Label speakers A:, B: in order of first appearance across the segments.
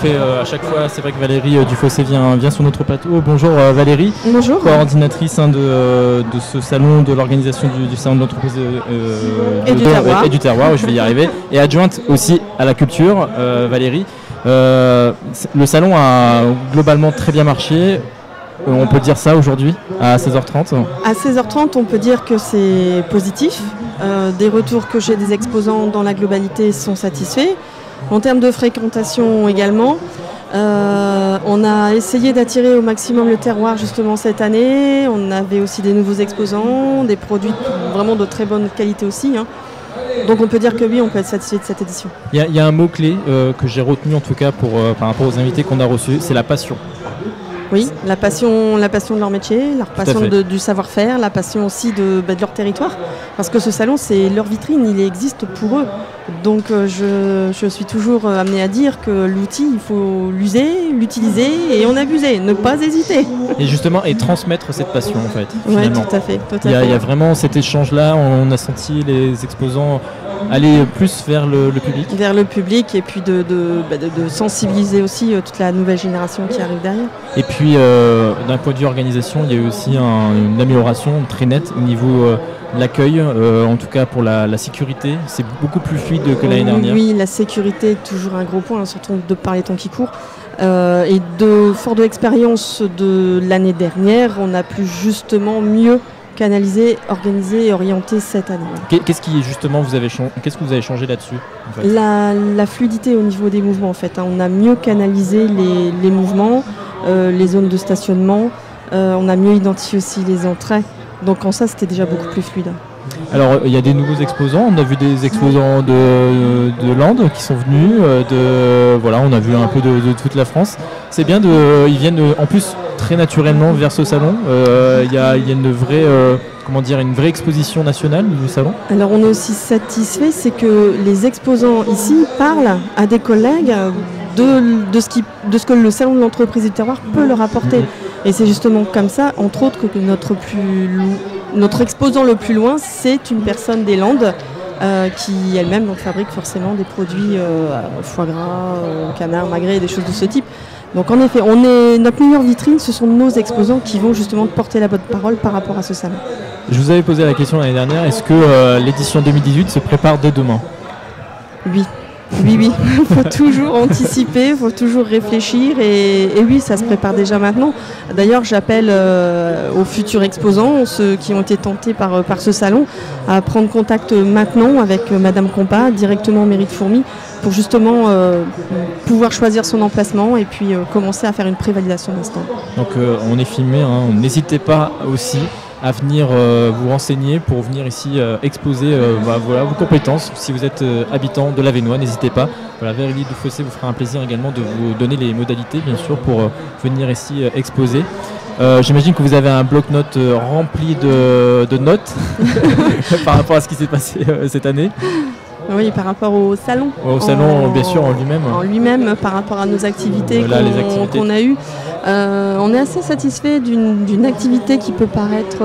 A: fait à chaque fois. C'est vrai que Valérie Dufossé vient sur notre plateau. Bonjour Valérie.
B: Bonjour.
A: Coordinatrice de ce salon, de l'organisation du salon de l'entreprise
B: et
A: du terroir, je vais y arriver. Et adjointe aussi à la culture, Valérie. Le salon a globalement très bien marché. On peut dire ça aujourd'hui à 16h30 ?
B: À 16h30, on peut dire que c'est positif. Des retours que j'ai des exposants dans la globalité sont satisfaits. En termes de fréquentation également, on a essayé d'attirer au maximum le terroir justement cette année. On avait aussi des nouveaux exposants, des produits vraiment de très bonne qualité aussi. Donc on peut dire que oui, on peut être satisfait de cette édition.
A: Il y a un mot-clé que j'ai retenu en tout cas par rapport aux invités qu'on a reçus, c'est la passion.
B: Oui, la passion de leur métier, la passion du savoir-faire, la passion aussi de leur territoire. Parce que ce salon, c'est leur vitrine, il existe pour eux. Donc je suis toujours amenée à dire que l'outil, il faut l'user, l'utiliser et en abuser, ne pas hésiter.
A: Et justement, et transmettre cette passion en fait.
B: Oui, tout à fait.
A: Il y a vraiment cet échange-là, on a senti les exposants aller plus vers le public. Vers le public
B: et puis de sensibiliser aussi toute la nouvelle génération qui arrive derrière.
A: Et puis d'un point de vue organisation, il y a eu aussi une amélioration très nette au niveau de l'accueil, en tout cas pour la sécurité. C'est beaucoup plus fluide que l'année dernière.
B: Oui, la sécurité est toujours un gros point, surtout de par les temps qui courent. Et fort de l'expérience de l'année dernière, on a pu justement mieux canaliser, organiser et orienter cette année.
A: Qu'est-ce que vous avez changé là-dessus en fait ?
B: La fluidité au niveau des mouvements en fait. On a mieux canalisé les mouvements, les zones de stationnement, on a mieux identifié aussi les entrées. Donc en ça c'était déjà beaucoup plus fluide.
A: Alors il y a des nouveaux exposants, on a vu des exposants de Landes qui sont venus, on a vu un peu de toute la France. C'est bien, ils viennent en plus très naturellement vers ce salon. Il y a une vraie exposition nationale du salon.
B: Alors on est aussi satisfait, c'est que les exposants ici parlent à des collègues de ce que le salon de l'entreprise du terroir peut leur apporter. Et c'est justement comme ça, entre autres, que notre exposant le plus loin, c'est une personne des Landes qui elle-même fabrique forcément des produits foie gras, canard, magret, des choses de ce type. Donc en effet, notre meilleure vitrine, ce sont nos exposants qui vont justement porter la bonne parole par rapport à ce salon.
A: Je vous avais posé la question l'année dernière, est-ce que l'édition 2018 se prépare dès demain ?
B: Oui. Oui, il faut toujours anticiper, il faut toujours réfléchir et oui, ça se prépare déjà maintenant. D'ailleurs, j'appelle aux futurs exposants, ceux qui ont été tentés par ce salon, à prendre contact maintenant avec Madame Compas, directement en mairie de Fourmies, pour justement pouvoir choisir son emplacement et puis commencer à faire une prévalidation d'instant.
A: Donc on est filmé, n'hésitez pas aussi à venir vous renseigner pour venir ici exposer vos compétences. Si vous êtes habitant de l'Avesnois, n'hésitez pas. Valérie Dufossé vous fera un plaisir également de vous donner les modalités, bien sûr, pour venir ici exposer. J'imagine que vous avez un bloc-notes rempli de notes par rapport à ce qui s'est passé cette année.
B: Oui, par rapport au salon.
A: Au salon, bien sûr, en lui-même.
B: En lui-même, par rapport à nos activités qu'on a eues. On est assez satisfait d'une activité qui peut paraître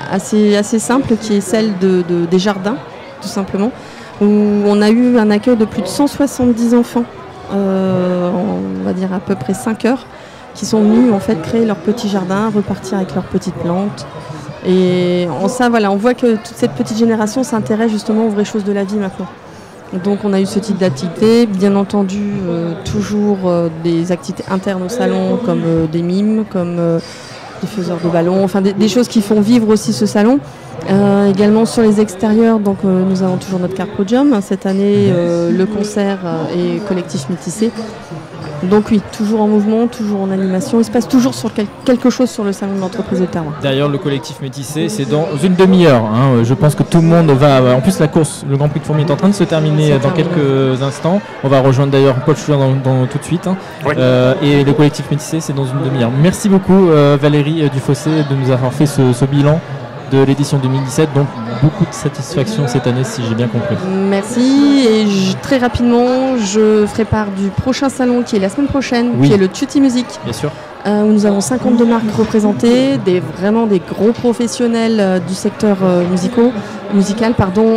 B: assez simple, qui est celle des jardins, tout simplement, où on a eu un accueil de plus de 170 enfants, on va dire à peu près 5 heures, qui sont venus en fait créer leur petit jardin, repartir avec leurs petites plantes. Et en ça, on voit que toute cette petite génération s'intéresse justement aux vraies choses de la vie maintenant. Et donc on a eu ce type d'activité, bien entendu toujours des activités internes au salon comme des mimes, comme des faiseurs de ballons, enfin des choses qui font vivre aussi ce salon. Également sur les extérieurs, donc nous avons toujours notre Carpe Podium. Cette année, le concert et collectif métissé. Donc oui, toujours en mouvement, toujours en animation. Il se passe toujours sur quelque chose sur le salon de l'entreprise de terroir.
A: Derrière le collectif métissé, c'est dans une demi-heure. Je pense que tout le monde va... En plus, la course, le Grand Prix de Fourmies est en train de se terminer dans quelques instants. On va rejoindre d'ailleurs Paul Schuller tout de suite. Oui. Et le collectif métissé, c'est dans une demi-heure. Merci beaucoup Valérie Dufossé de nous avoir fait ce bilan de l'édition 2017, donc beaucoup de satisfaction cette année si j'ai bien compris.
B: Merci, et très rapidement je ferai part du prochain salon qui est la semaine prochaine, qui est le Tutti Music.
A: Bien sûr.
B: où nous avons 52 marques représentées, vraiment des gros professionnels du secteur musical,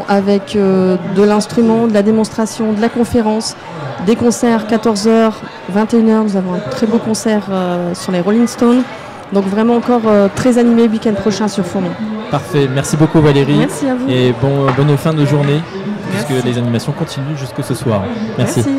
B: avec de l'instrument, de la démonstration, de la conférence, des concerts 14h, 21h. Nous avons un très beau concert sur les Rolling Stones. Donc vraiment encore très animé le week-end prochain sur Fourmont.
A: Parfait, merci beaucoup Valérie.
B: Merci à vous.
A: Et bonne fin de journée, puisque les animations continuent jusque ce soir. Merci.
B: Merci.